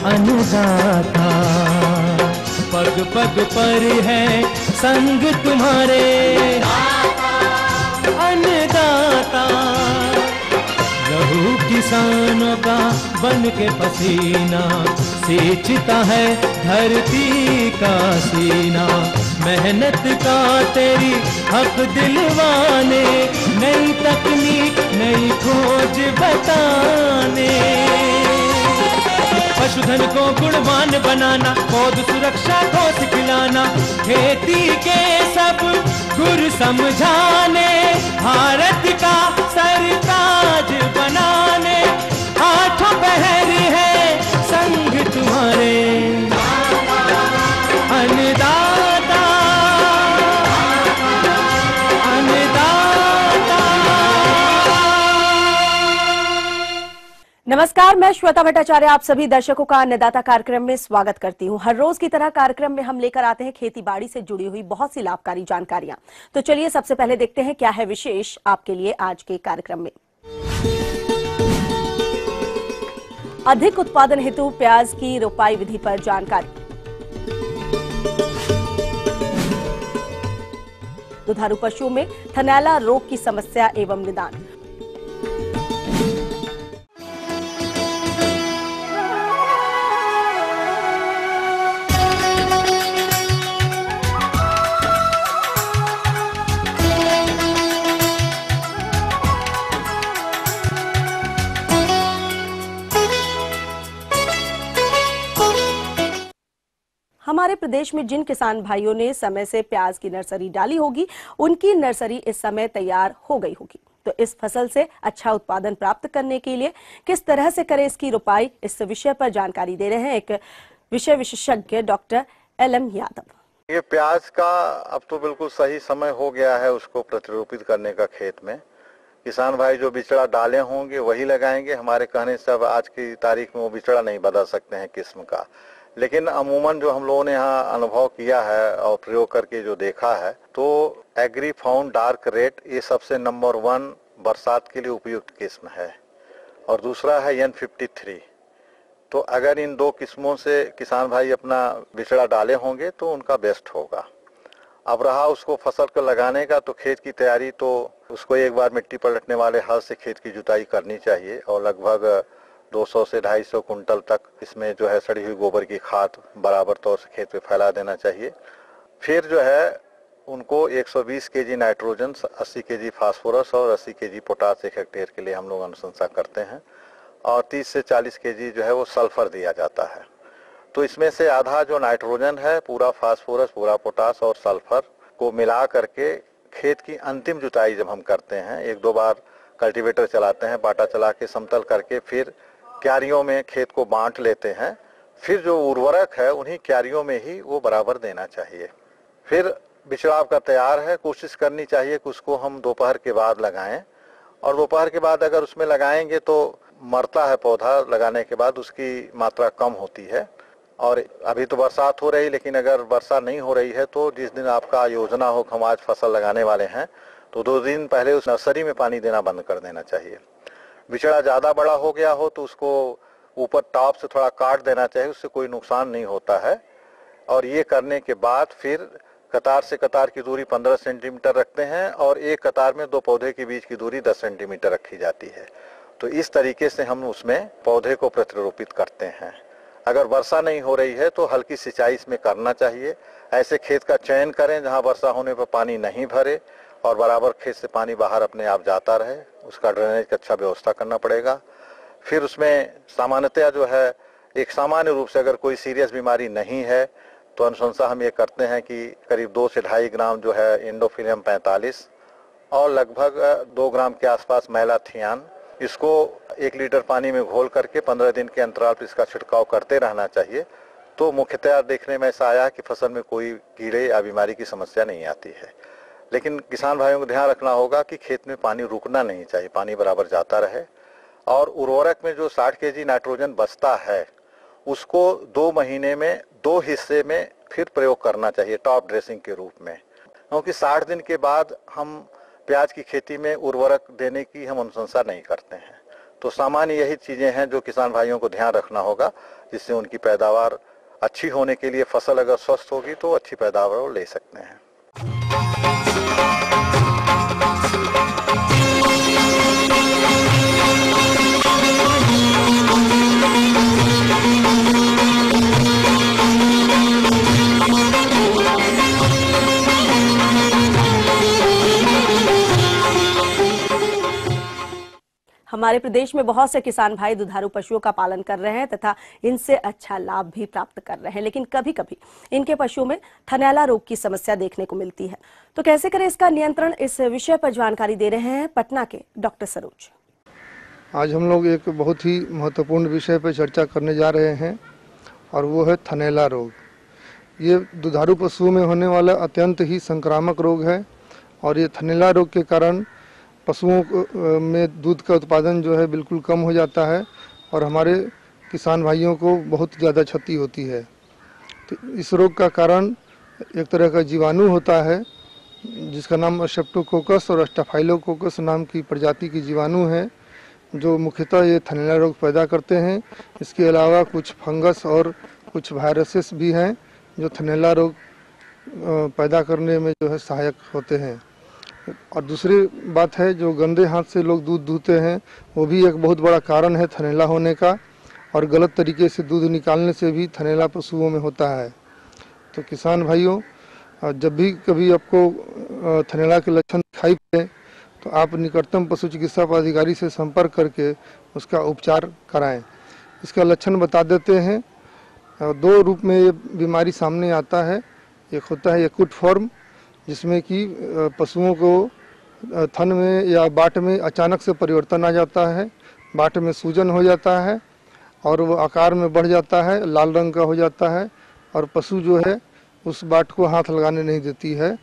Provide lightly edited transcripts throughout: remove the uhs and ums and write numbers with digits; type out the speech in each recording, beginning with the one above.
अन्नदाता। पग पग पर है संग तुम्हारे अन्नदाता। लहू किसानों का बन के पसीना सींचता है धरती का सीना। मेहनत का तेरी हक दिलवाने, नई तकनीक नई खोज बताने। पशुधन को गुणवान बनाना, पौध सुरक्षा को सिखलाना, खेती के सब गुर समझाने, भारत का सरताज बनाने। आठों पहर है संग तुम्हारे अन्नदाता अन्नदाता। नमस्कार, मैं श्वेता भट्टाचार्य आप सभी दर्शकों का अन्नदाता कार्यक्रम में स्वागत करती हूं। हर रोज की तरह कार्यक्रम में हम लेकर आते हैं खेती बाड़ी से जुड़ी हुई बहुत सी लाभकारी जानकारियां। तो चलिए सबसे पहले देखते हैं क्या है विशेष आपके लिए आज के कार्यक्रम में। अधिक उत्पादन हेतु प्याज की रोपाई विधि पर जानकारी। दुधारू पशुओं में थनैला रोग की समस्या एवं निदान। हमारे प्रदेश में जिन किसान भाइयों ने समय से प्याज की नर्सरी डाली होगी, उनकी नर्सरी इस समय तैयार हो गई होगी। तो इस फसल से अच्छा उत्पादन प्राप्त करने के लिए किस तरह से करें इसकी रोपाई, इस विषय पर जानकारी दे रहे हैं एक विषय विशेषज्ञ डॉक्टर LM यादव। ये प्याज का अब तो बिल्कुल सही समय हो गया है उसको प्रतिरोपित करने का। खेत में किसान भाई जो बिचड़ा डाले होंगे वही लगाएंगे। हमारे कहने से अब आज की तारीख में वो बिचड़ा नहीं बदल सकते हैं किस्म का। लेकिन अमूमन जो हम लोगों ने यहाँ अनुभव किया है और प्रयोग करके जो देखा है, तो एग्री फाउंड डार्क रेड ये सबसे नंबर 1 बरसात के लिए उपयुक्त किस्म है। और दूसरा है N53। तो अगर इन दो किस्मों से किसान भाई अपना बिचड़ा डाले होंगे तो उनका बेस्ट होगा। अब रहा उसको फसल को लगाने का, तो खेत की तैयारी तो उसको एक बार मिट्टी पलटने वाले हल से खेत की जुताई करनी चाहिए और लगभग 200 से 250 कुंटल तक इसमें जो है सड़ी हुई गोबर की खाद बराबर तौर से खेत पे फैला देना चाहिए। फिर जो है उनको 120 केजी नाइट्रोजन, 80 केजी फास्फोरस और 80 केजी पोटास एक हेक्टेयर के लिए हम लोग अनुशंसा करते हैं। और 30 से 40 केजी जो है वो सल्फर दिया जाता है। तो इसमें से आधा जो नाइट्रोजन है, पूरा फास्फोरस, पूरा पोटास और सल्फर को मिला करके खेत की अंतिम जुताई जब हम करते हैं, 1-2 बार कल्टीवेटर चलाते हैं, बाटा चला के समतल करके फिर क्यारियों में खेत को बांट लेते हैं। फिर जो उर्वरक है उन्हीं क्यारियों में ही वो बराबर देना चाहिए। फिर बिचड़ा आपका तैयार है। कोशिश करनी चाहिए कि उसको हम दोपहर के बाद लगाएं। और दोपहर के बाद अगर उसमें लगाएंगे तो मरता है पौधा, लगाने के बाद उसकी मात्रा कम होती है। और अभी तो बरसात हो रही, लेकिन अगर वर्षा नहीं हो रही है तो जिस दिन आपका योजना हो कि हम आज फसल लगाने वाले हैं, तो 2 दिन पहले उस नर्सरी में पानी देना बंद कर देना चाहिए। बिचड़ा ज़्यादा बड़ा हो गया हो तो उसको ऊपर टॉप से थोड़ा काट देना चाहिए, उससे कोई नुकसान नहीं होता है। और ये करने के बाद फिर कतार से कतार की दूरी 15 सेंटीमीटर रखते हैं और एक कतार में 2 पौधे के बीच की दूरी 10 सेंटीमीटर रखी जाती है। तो इस तरीके से हम उसमें पौधे को प्रतिरोपित करते हैं। अगर वर्षा नहीं हो रही है तो हल्की सिंचाई इसमें करना चाहिए। ऐसे खेत का चयन करें जहाँ वर्षा होने पर पानी नहीं भरे और बराबर खेत से पानी बाहर अपने आप जाता रहे। उसका ड्रेनेज का अच्छा व्यवस्था करना पड़ेगा। फिर उसमें सामान्यतया जो है एक सामान्य रूप से अगर कोई सीरियस बीमारी नहीं है तो अनुशंसा हम ये करते हैं कि करीब 2 से 2.5 ग्राम जो है इंडोफिलियम 45 और लगभग 2 ग्राम के आसपास मैलाथियान, इसको 1 लीटर पानी में घोल करके 15 दिन के अंतराल पर इसका छिड़काव करते रहना चाहिए। तो मुख्यतया देखने में ऐसा आया कि फसल में कोई कीड़े या बीमारी की समस्या नहीं आती है। लेकिन किसान भाइयों को ध्यान रखना होगा कि खेत में पानी रुकना नहीं चाहिए, पानी बराबर जाता रहे। और उर्वरक में जो 60 केजी नाइट्रोजन बचता है उसको 2 महीने में 2 हिस्से में फिर प्रयोग करना चाहिए टॉप ड्रेसिंग के रूप में। क्योंकि 60 दिन के बाद हम प्याज की खेती में उर्वरक देने की हम अनुशंसा नहीं करते हैं। तो सामान्य यही चीजें हैं जो किसान भाइयों को ध्यान रखना होगा, जिससे उनकी पैदावार अच्छी होने के लिए फसल अगर स्वस्थ होगी तो अच्छी पैदावार ले सकते हैं। हमारे प्रदेश में बहुत से किसान भाई दुधारू पशुओं का पालन कर रहे हैं तथा इनसे अच्छा लाभ भी प्राप्त कर रहे हैं, लेकिन कभी कभी इनके पशुओं में थनैला रोग की समस्या देखने को मिलती है। तो कैसे करें इसका नियंत्रण, इस विषय पर जानकारी दे रहे हैं पटना के डॉक्टर सरोज। आज हम लोग एक बहुत ही महत्वपूर्ण विषय पर चर्चा करने जा रहे हैं और वो है थनैला रोग। ये दुधारू पशुओं में होने वाला अत्यंत ही संक्रामक रोग है और ये थनैला रोग के कारण पशुओं में दूध का उत्पादन जो है बिल्कुल कम हो जाता है और हमारे किसान भाइयों को बहुत ज़्यादा क्षति होती है। तो इस रोग का कारण एक तरह का जीवाणु होता है जिसका नाम स्ट्रेप्टोकोकस और स्टाफाइलोकोकस नाम की प्रजाति की जीवाणु है, जो मुख्यतः ये थनैला रोग पैदा करते हैं। इसके अलावा कुछ फंगस और कुछ वायरसेस भी हैं जो थनैला रोग पैदा करने में जो है सहायक होते हैं। और दूसरी बात है, जो गंदे हाथ से लोग दूध दूहते हैं वो भी एक बहुत बड़ा कारण है थनैला होने का, और गलत तरीके से दूध निकालने से भी थनैला पशुओं में होता है। तो किसान भाइयों, जब भी कभी आपको थनैला के लक्षण दिखाई पड़े तो आप निकटतम पशु चिकित्सा पदाधिकारी से संपर्क करके उसका उपचार कराएं। इसका लक्षण बता देते हैं। दो रूप में ये बीमारी सामने आता है। एक होता है एक्यूट फॉर्म, जिसमें कि पशुओं को थन में या बाट में अचानक से परिवर्तन आ जाता है, बाट में सूजन हो जाता है और वो आकार में बढ़ जाता है, लाल रंग का हो जाता है और पशु जो है उस बाट को हाथ लगाने नहीं देती है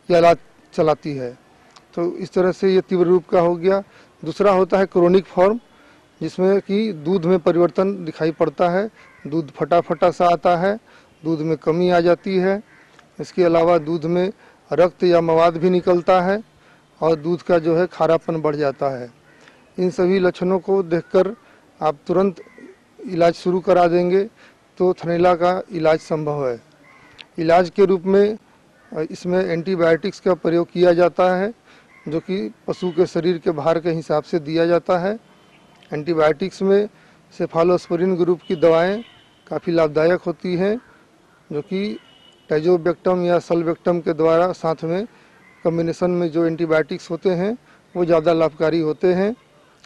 या लात चलाती है। तो इस तरह से ये तीव्र रूप का हो गया। दूसरा होता है क्रोनिक फॉर्म, जिसमें कि दूध में परिवर्तन दिखाई पड़ता है, दूध फटा फटा सा आता है, दूध में कमी आ जाती है। इसके अलावा दूध में रक्त या मवाद भी निकलता है और दूध का जो है खारापन बढ़ जाता है। इन सभी लक्षणों को देखकर आप तुरंत इलाज शुरू करा देंगे तो थनैला का इलाज संभव है। इलाज के रूप में इसमें एंटीबायोटिक्स का प्रयोग किया जाता है, जो कि पशु के शरीर के भार के हिसाब से दिया जाता है। एंटीबायोटिक्स में सेफालोस्पोरिन ग्रुप की दवाएं काफ़ी लाभदायक होती हैं, जो कि टाइजोबैक्टम या सल्बैक्टम के द्वारा साथ में कॉम्बिनेशन में जो एंटीबायोटिक्स होते हैं वो ज़्यादा लाभकारी होते हैं।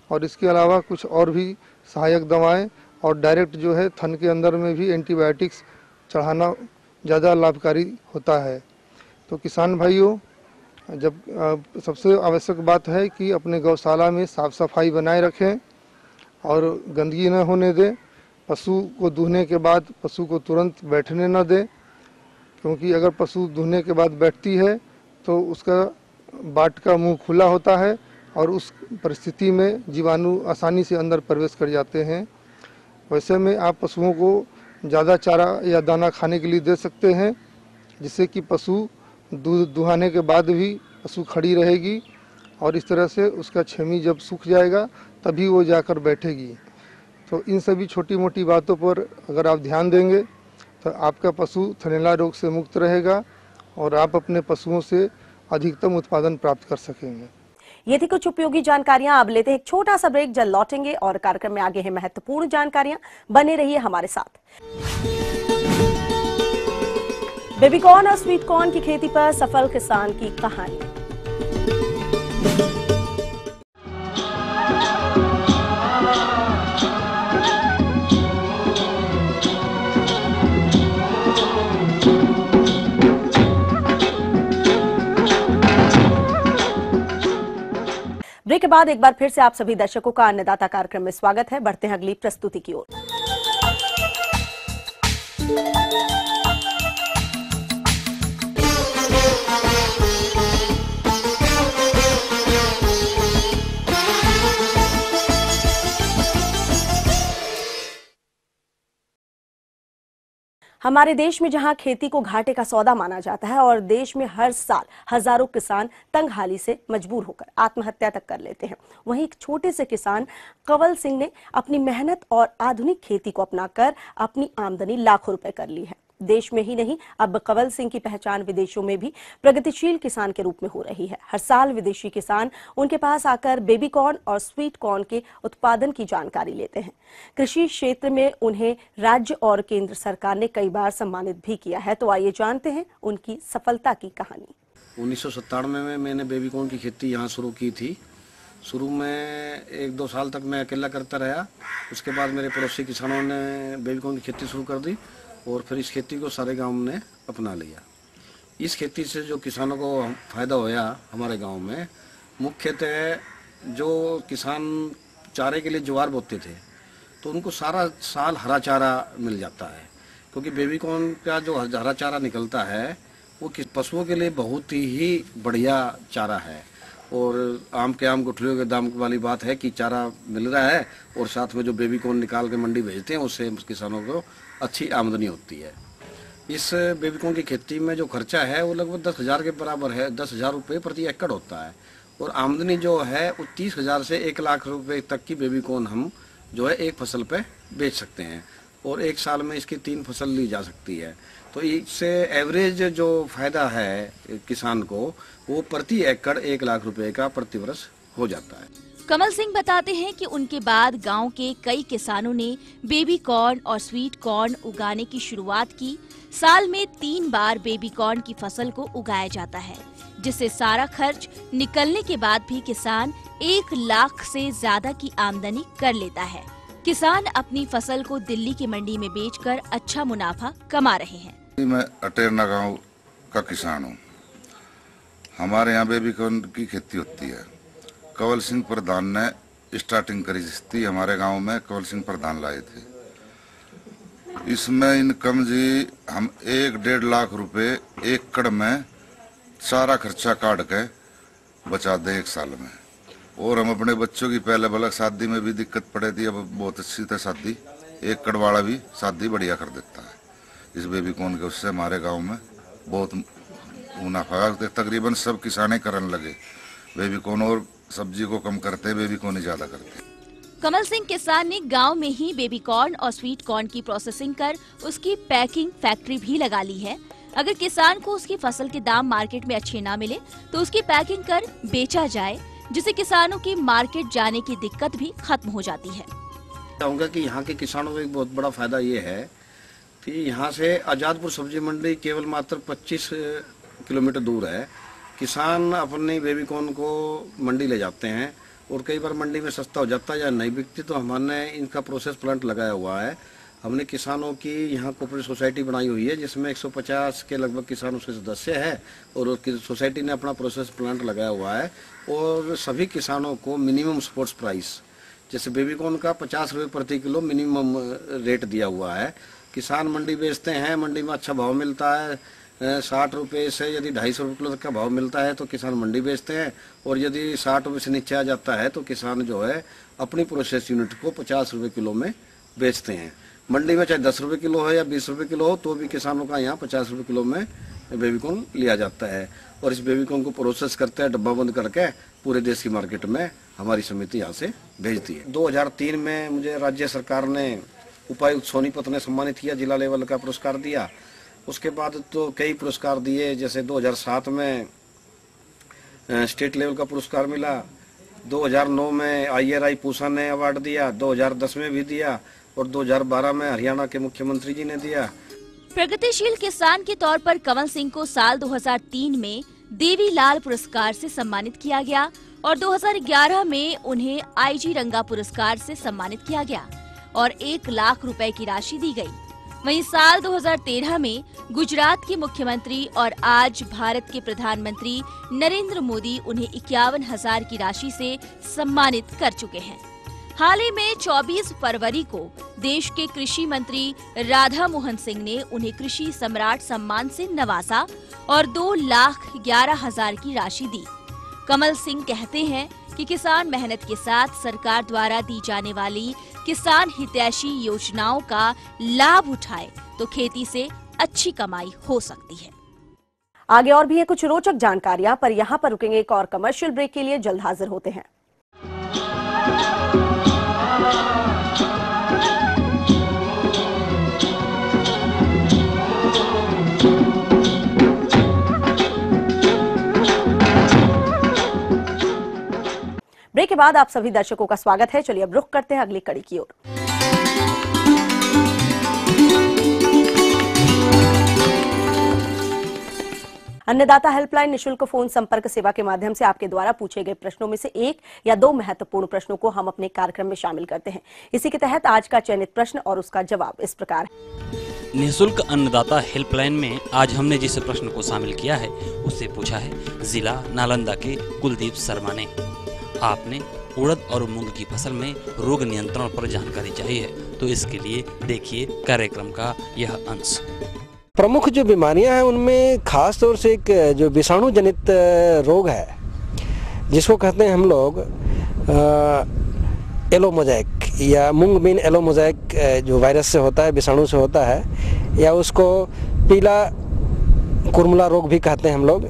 और इसके अलावा कुछ और भी सहायक दवाएं और डायरेक्ट जो है थन के अंदर में भी एंटीबायोटिक्स चढ़ाना ज़्यादा लाभकारी होता है। तो किसान भाइयों, जब सबसे आवश्यक बात है कि अपने गौशाला में साफ़ सफाई बनाए रखें और गंदगी न होने दें। पशु को दूहने के बाद पशु को तुरंत बैठने न दें, क्योंकि अगर पशु दूहने के बाद बैठती है तो उसका बाट का मुंह खुला होता है और उस परिस्थिति में जीवाणु आसानी से अंदर प्रवेश कर जाते हैं। वैसे में आप पशुओं को ज़्यादा चारा या दाना खाने के लिए दे सकते हैं, जिससे कि पशु दूध दुहाने के बाद भी पशु खड़ी रहेगी और इस तरह से उसका छेमी जब सूख जाएगा तभी वो जाकर बैठेगी। तो इन सभी छोटी मोटी बातों पर अगर आप ध्यान देंगे तो आपका पशु थनैला रोग से मुक्त रहेगा और आप अपने पशुओं से अधिकतम उत्पादन प्राप्त कर सकेंगे। ये थी कुछ उपयोगी जानकारियां। अब लेते हैं एक छोटा सा ब्रेक, जल्द लौटेंगे और कार्यक्रम में आगे है महत्वपूर्ण जानकारियां। बने रहिए हमारे साथ। बेबी कॉर्न और स्वीट कॉर्न की खेती पर सफल किसान की कहानी। ब्रेक के बाद एक बार फिर से आप सभी दर्शकों का अन्नदाता कार्यक्रम में स्वागत है। बढ़ते हैं अगली प्रस्तुति की ओर। हमारे देश में जहां खेती को घाटे का सौदा माना जाता है और देश में हर साल हजारों किसान तंगहाली से मजबूर होकर आत्महत्या तक कर लेते हैं, वहीं एक छोटे से किसान कंवल सिंह ने अपनी मेहनत और आधुनिक खेती को अपनाकर अपनी आमदनी लाखों रुपए कर ली है। देश में ही नहीं, अब कंवल सिंह की पहचान विदेशों में भी प्रगतिशील किसान के रूप में हो रही है। हर साल विदेशी किसान उनके पास आकर बेबी कॉर्न और स्वीट कॉर्न के उत्पादन की जानकारी लेते हैं। कृषि क्षेत्र में उन्हें राज्य और केंद्र सरकार ने कई बार सम्मानित भी किया है। तो आइए जानते हैं उनकी सफलता की कहानी। 1997 में मैंने बेबी कॉर्न की खेती यहाँ शुरू की थी। शुरू में 1-2 साल तक मैं अकेला करता रहा। उसके बाद मेरे पड़ोसी किसानों ने बेबी कॉर्न की खेती शुरू कर दी और फिर इस खेती को सारे गांव ने अपना लिया। इस खेती से जो किसानों को फायदा होया हमारे गांव में, मुख्यतः जो किसान चारे के लिए ज्वार बोते थे तो उनको सारा साल हरा चारा मिल जाता है, क्योंकि बेबी कॉर्न का जो हरा चारा निकलता है वो पशुओं के लिए बहुत ही बढ़िया चारा है। और आम के आम गुठलियों के दाम वाली बात है कि चारा मिल रहा है और साथ में जो बेबी कॉर्न निकाल के मंडी भेजते हैं उससे किसानों को अच्छी आमदनी होती है। इस बेबी कॉर्न की खेती में जो खर्चा है वो लगभग 10,000 के बराबर है। 10,000 रुपये प्रति एकड़ होता है और आमदनी जो है वो 30,000 से 1 लाख रुपए तक की बेबी कॉर्न हम जो है एक फसल पे बेच सकते हैं और एक साल में इसकी 3 फसल ली जा सकती है। तो इससे एवरेज जो फायदा है किसान को वो प्रति एकड़ 1 लाख रुपए का प्रति वर्ष हो जाता है। कंवल सिंह बताते हैं कि उनके बाद गांव के कई किसानों ने बेबी कॉर्न और स्वीट कॉर्न उगाने की शुरुआत की। साल में 3 बार बेबी कॉर्न की फसल को उगाया जाता है, जिससे सारा खर्च निकलने के बाद भी किसान 1 लाख से ज्यादा की आमदनी कर लेता है। किसान अपनी फसल को दिल्ली की मंडी में बेचकर अच्छा मुनाफा कमा रहे हैं। मैं अटेरना गांव का किसान हूँ। हमारे यहाँ बेबी कॉर्न की खेती होती है। कंवल सिंह प्रधान ने स्टार्टिंग करी थी हमारे गांव में। कंवल सिंह प्रधान लाए थे। इसमें इनकम जी हम 1-1.5 लाख रुपए एकड़ में सारा खर्चा काट के बचा दे 1 साल में। और हम अपने बच्चों की पहले बलक शादी में भी दिक्कत पड़े थी, अब बहुत अच्छी था शादी। 1 कड़ वाला भी शादी बढ़िया कर देता है इस बेबी कॉर्न के। उससे हमारे गांव में बहुत मुनाफा, तकरीबन सब किसाने करने लगे। बेबी कॉर्न और सब्जी को कम करते, बेबी कॉर्न ही ज्यादा करते। कंवल सिंह किसान ने गांव में ही बेबी कॉर्न और स्वीट कॉर्न की प्रोसेसिंग कर उसकी पैकिंग फैक्ट्री भी लगा ली है। अगर किसान को उसकी फसल के दाम मार्केट में अच्छे ना मिले तो उसकी पैकिंग कर बेचा जाए, जिससे किसानों की मार्केट जाने की दिक्कत भी खत्म हो जाती है। चाहूँगा कि यहाँ के किसानों को एक बहुत बड़ा फायदा ये है कि यहाँ से आजादपुर सब्जी मंडी केवल मात्र 25 किलोमीटर दूर है। किसान अपनी बेबी कॉर्न को मंडी ले जाते हैं और कई बार मंडी में सस्ता हो जाता है या नहीं बिकती, तो हमने इनका प्रोसेस प्लांट लगाया हुआ है। हमने किसानों की यहाँ कोऑपरेटिव सोसाइटी बनाई हुई है, जिसमें 150 के लगभग किसान उसके सदस्य है और सोसाइटी ने अपना प्रोसेस प्लांट लगाया हुआ है। और सभी किसानों को मिनिमम सपोर्ट प्राइस, जैसे बेबी कॉर्न का 50 रुपये प्रति किलो मिनिमम रेट दिया हुआ है। किसान मंडी बेचते हैं, मंडी में अच्छा भाव मिलता है। 60 रुपये से यदि 250 रुपये किलो तक का भाव मिलता है तो किसान मंडी बेचते हैं, और यदि 60 रुपये से नीचे आ जाता है तो किसान जो है अपनी प्रोसेस यूनिट को 50 रुपये किलो में बेचते हैं। मंडी में चाहे 10 रुपये किलो हो या 20 रुपये किलो हो, तो भी किसानों का यहाँ 50 रुपये किलो में बेबी कॉर्न लिया जाता है। और इस बेबी कॉर्न को प्रोसेस करते हैं, डब्बा बंद करके पूरे देश की मार्केट में हमारी समिति यहाँ से भेजती है। 2003 में मुझे राज्य सरकार ने उपायुक्त सोनीपत ने सम्मानित किया, जिला लेवल का पुरस्कार दिया। उसके बाद तो कई पुरस्कार दिए, जैसे 2007 में स्टेट लेवल का पुरस्कार मिला, 2009 में IRI पूसा ने अवार्ड दिया, 2010 में भी दिया और 2012 में हरियाणा के मुख्यमंत्री जी ने दिया। प्रगतिशील किसान के तौर पर कंवल सिंह को साल 2003 में देवी लाल पुरस्कार से सम्मानित किया गया और 2011 में उन्हें IG रंगा पुरस्कार से सम्मानित किया गया और 1 लाख रुपए की राशि दी गई। वहीं साल 2013 में गुजरात के मुख्यमंत्री और आज भारत के प्रधानमंत्री नरेंद्र मोदी उन्हें 51,000 की राशि से सम्मानित कर चुके हैं। हाल ही में 24 फरवरी को देश के कृषि मंत्री राधा मोहन सिंह ने उन्हें कृषि सम्राट सम्मान से नवाजा और 2,11,000 की राशि दी। कंवल सिंह कहते हैं कि किसान मेहनत के साथ सरकार द्वारा दी जाने वाली किसान हितैषी योजनाओं का लाभ उठाए तो खेती से अच्छी कमाई हो सकती है। आगे और भी है कुछ रोचक जानकारियां, पर यहाँ पर रुकेंगे एक और कमर्शियल ब्रेक के लिए। जल्द हाजिर होते हैं। ब्रेक के बाद आप सभी दर्शकों का स्वागत है। चलिए अब रुख करते हैं अगली कड़ी की ओर। अन्नदाता हेल्पलाइन निशुल्क फोन संपर्क सेवा के माध्यम से आपके द्वारा पूछे गए प्रश्नों में से एक या दो महत्वपूर्ण प्रश्नों को हम अपने कार्यक्रम में शामिल करते हैं। इसी के तहत आज का चयनित प्रश्न और उसका जवाब इस प्रकार है। निःशुल्क अन्नदाता हेल्पलाइन में आज हमने जिस प्रश्न को शामिल किया है उससे पूछा है जिला नालंदा के कुलदीप शर्मा ने। आपने उड़द और मूंग की फसल में रोग नियंत्रण पर जानकारी चाहिए, तो इसके लिए देखिए कार्यक्रम का यह अंश। प्रमुख जो बीमारियां हैं उनमें खास तौर से एक जो विषाणु जनित रोग है जिसको कहते हैं हम लोग येलो मोज़ेक या मूंग बीन येलो मोज़ेक, जो वायरस से होता है, विषाणु से होता है, या उसको पीला कुरमुला रोग भी कहते हैं हम लोग,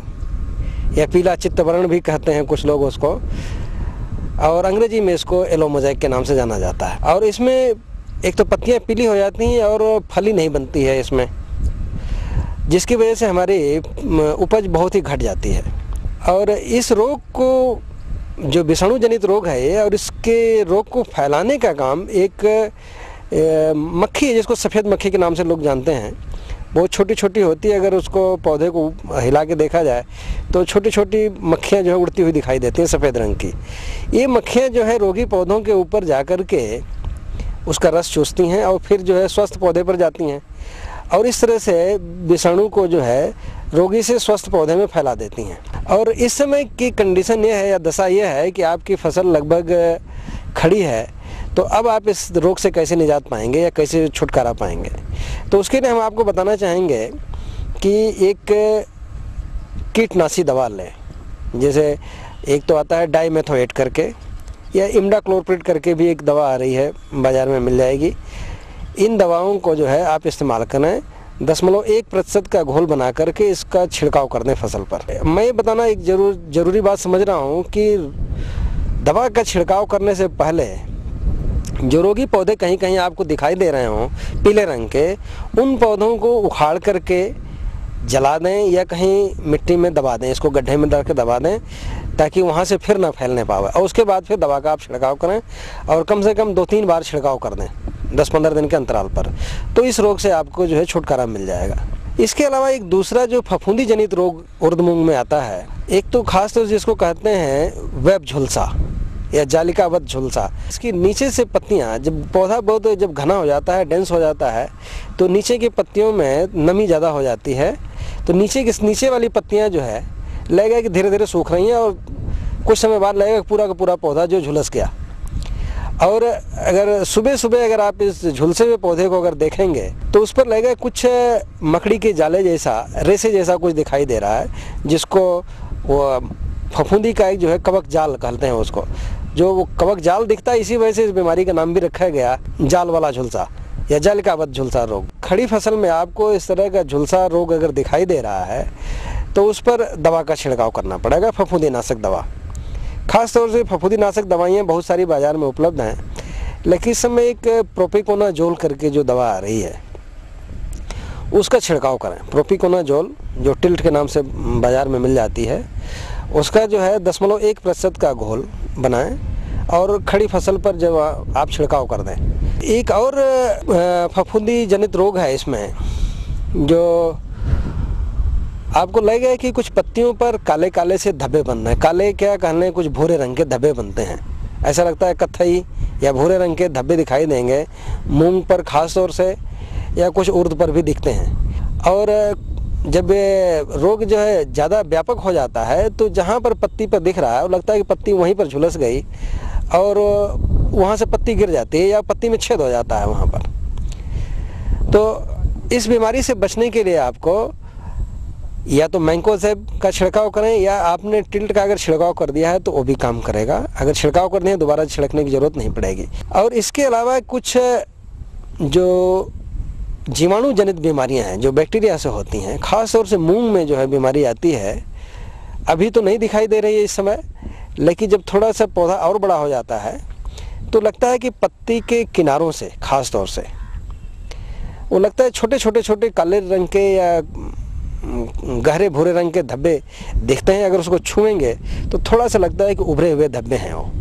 या पीला चित्तवर्ण भी कहते हैं कुछ लोग उसको, और अंग्रेजी में इसको येलो मोज़ेक के नाम से जाना जाता है। और इसमें एक तो पत्तियां पीली हो जाती हैं और फली नहीं बनती है इसमें, जिसकी वजह से हमारी उपज बहुत ही घट जाती है। और इस रोग को, जो विषाणु जनित रोग है ये, और इसके रोग को फैलाने का काम एक मक्खी है जिसको सफ़ेद मक्खी के नाम से लोग जानते हैं। बहुत छोटी छोटी होती है, अगर उसको पौधे को हिला के देखा जाए तो छोटी छोटी मक्खियाँ जो है उड़ती हुई दिखाई देती हैं सफ़ेद रंग की। ये मक्खियाँ जो है रोगी पौधों के ऊपर जाकर के उसका रस चूसती हैं और फिर जो है स्वस्थ पौधे पर जाती हैं, और इस तरह से विषाणु को जो है रोगी से स्वस्थ पौधे में फैला देती हैं। और इस समय की कंडीशन ये है या दशा ये है कि आपकी फसल लगभग खड़ी है, तो अब आप इस रोग से कैसे निजात पाएंगे या कैसे छुटकारा पाएंगे। तो उसके लिए हम आपको बताना चाहेंगे कि एक कीटनाशी दवा लें। जैसे एक तो आता है डाइमेथोएट करके, या इमिडाक्लोप्रिड करके भी एक दवा आ रही है, बाज़ार में मिल जाएगी। इन दवाओं को जो है आप इस्तेमाल करें, 0.1% का घोल बना करके इसका छिड़काव कर दें फसल पर। मैं ये बताना एक ज़रूरी बात समझ रहा हूँ कि दवा का छिड़काव करने से पहले जो रोगी पौधे कहीं कहीं आपको दिखाई दे रहे हों पीले रंग के, उन पौधों को उखाड़ करके जला दें या कहीं मिट्टी में दबा दें, इसको गड्ढे में डाल के दबा दें ताकि वहाँ से फिर ना फैलने पावे। और उसके बाद फिर दवा का आप छिड़काव करें और कम से कम 2-3 बार छिड़काव कर दें 10-15 दिन के अंतराल पर, तो इस रोग से आपको जो है छुटकारा मिल जाएगा। इसके अलावा एक दूसरा जो फफूंदी जनित रोग उर्द मूंग में आता है, एक तो खास तौर से जिसको कहते हैं वेब झुलसा या जालिकावत झुलसा। इसकी नीचे से पत्तियां, जब पौधा बहुत जब घना हो जाता है, डेंस हो जाता है, तो नीचे की पत्तियों में नमी ज़्यादा हो जाती है, तो नीचे वाली पत्तियां जो है लगेगा कि धीरे धीरे सूख रही हैं और कुछ समय बाद लगेगा पूरा का पूरा पौधा जो झुलस गया। और अगर सुबह अगर आप इस झुलसे हुए पौधे को अगर देखेंगे तो उस पर लगेगा कुछ मकड़ी के जाले जैसा, रेसे जैसा कुछ दिखाई दे रहा है, जिसको वो फफूंदी का एक जो है कवक जाल कहते हैं उसको। जो वो कवक जाल दिखता है, इसी वजह से इस बीमारी का नाम भी रखा गया जाल वाला झुलसा या जालिकावत झुलसा रोग। खड़ी फसल में आपको इस तरह का झुलसा रोग अगर दिखाई दे रहा है तो उस पर दवा का छिड़काव करना पड़ेगा, फफूंदी नाशक दवा। खास तौर से फफूंदी नाशक दवाइयाँ बहुत सारी बाजार में उपलब्ध हैं, लेकिन इस समय एक प्रोपिकोनाजोल करके जो दवा आ रही है उसका छिड़काव करें। प्रोपिकोनाजोल जो टिल्ट के नाम से बाजार में मिल जाती है, उसका जो है 0.1% का घोल बनाएं और खड़ी फसल पर जब आप छिड़काव कर दें। एक और फफूंदी जनित रोग है इसमें, जो आपको लगेगा कि कुछ पत्तियों पर काले काले से धब्बे बन रहे हैं। काले क्या कहने, कुछ भूरे रंग के धब्बे बनते हैं। ऐसा लगता है कत्थई या भूरे रंग के धब्बे दिखाई देंगे मूंग पर खास तौर से, या कुछ उर्द पर भी दिखते हैं। और जब ये रोग जो है ज़्यादा व्यापक हो जाता है तो जहाँ पर पत्ती पर दिख रहा है वो लगता है कि पत्ती वहीं पर झुलस गई और वहाँ से पत्ती गिर जाती है या पत्ती में छेद हो जाता है वहाँ पर। तो इस बीमारी से बचने के लिए आपको या तो मैंकोजेब का छिड़काव करें, या आपने टिल्ट का अगर छिड़काव कर दिया है तो वो भी काम करेगा। अगर छिड़काव करने है दोबारा छिड़कने की जरूरत नहीं पड़ेगी। और इसके अलावा कुछ जो जीवाणु जनित बीमारियां हैं जो बैक्टीरिया से होती हैं, खास तौर से मूंग में जो है बीमारी आती है, अभी तो नहीं दिखाई दे रही है इस समय, लेकिन जब थोड़ा सा पौधा और बड़ा हो जाता है तो लगता है कि पत्ती के किनारों से खास तौर से वो लगता है छोटे छोटे काले रंग के या गहरे भूरे रंग के धब्बे दिखते हैं। अगर उसको छुएंगे तो थोड़ा सा लगता है कि उभरे हुए धब्बे हैं वो,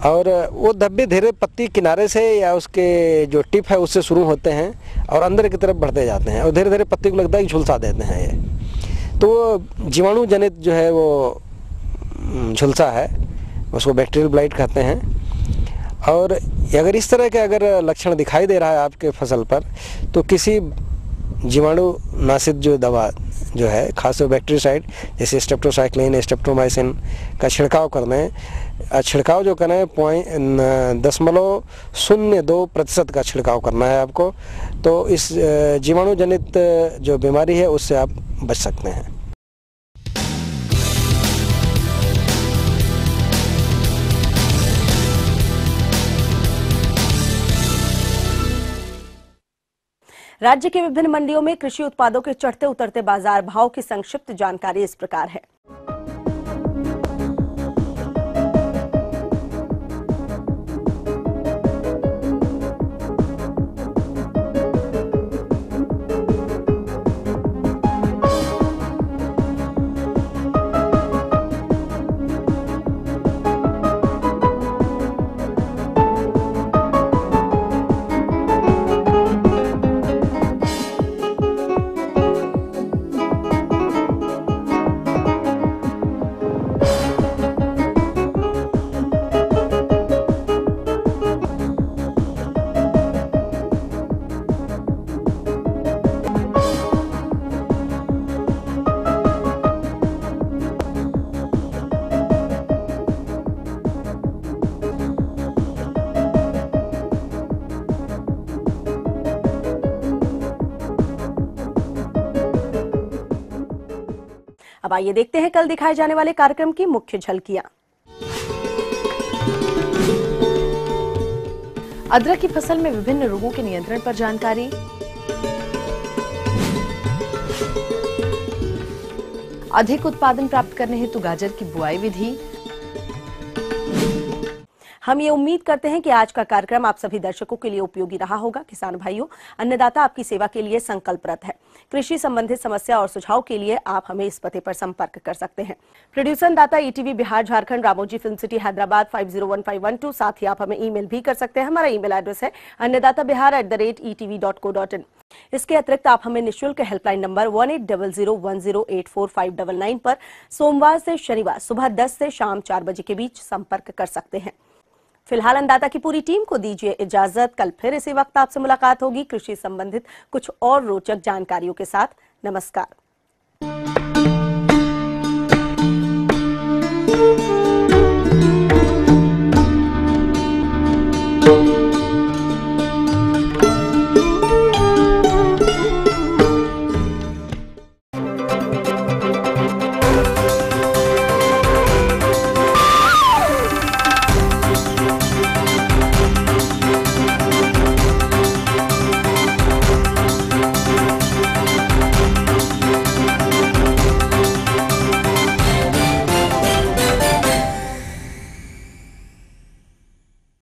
और वो धब्बे धीरे पत्ती किनारे से या उसके जो टिप है उससे शुरू होते हैं और अंदर की तरफ बढ़ते जाते हैं और धीरे धीरे पत्ती को लगता है कि झुलसा देते हैं ये। तो जीवाणु जनित जो है वो झुलसा है, उसको बैक्टीरियल ब्लाइट कहते हैं। और अगर इस तरह के अगर लक्षण दिखाई दे रहा है आपके फसल पर तो किसी जीवाणु नाशित जो दवा जो है, खासतौर बैक्टीरिसाइड जैसे स्ट्रेप्टोसाइक्लिन, स्ट्रेप्टोमाइसिन का छिड़काव करने, छिड़काव जो करें 0.02% का छिड़काव करना है आपको। तो इस जीवाणु जनित जो बीमारी है उससे आप बच सकते हैं। राज्य के विभिन्न मंडियों में कृषि उत्पादों के चढ़ते उतरते बाजार भाव की संक्षिप्त जानकारी इस प्रकार है। अब आइए देखते हैं कल दिखाए जाने वाले कार्यक्रम की मुख्य झलकियां। अदरक की फसल में विभिन्न रोगों के नियंत्रण पर जानकारी, अधिक उत्पादन प्राप्त करने हेतु गाजर की बुआई विधि। हम ये उम्मीद करते हैं कि आज का कार्यक्रम आप सभी दर्शकों के लिए उपयोगी रहा होगा। किसान भाइयों, अन्नदाता आपकी सेवा के लिए संकल्परत है। कृषि संबंधित समस्या और सुझाव के लिए आप हमें इस पते पर संपर्क कर सकते हैं। प्रोड्यूसर दाता ETV Bihar Jharkhand, Ramoji film city Hyderabad 501512। साथ ही आप हमें ईमेल भी कर सकते हैं। हमारा ईमेल एड्रेस है annadatabihar@etv.co.in। इसके अतिरिक्त आप हमें निःशुल्क हेल्पलाइन नंबर 180010845999 पर सोमवार से शनिवार सुबह 10 से शाम 4 बजे के बीच संपर्क कर सकते हैं। फिलहाल अन्नदाता की पूरी टीम को दीजिए इजाजत। कल फिर इसी वक्त आपसे मुलाकात होगी कृषि संबंधित कुछ और रोचक जानकारियों के साथ। नमस्कार।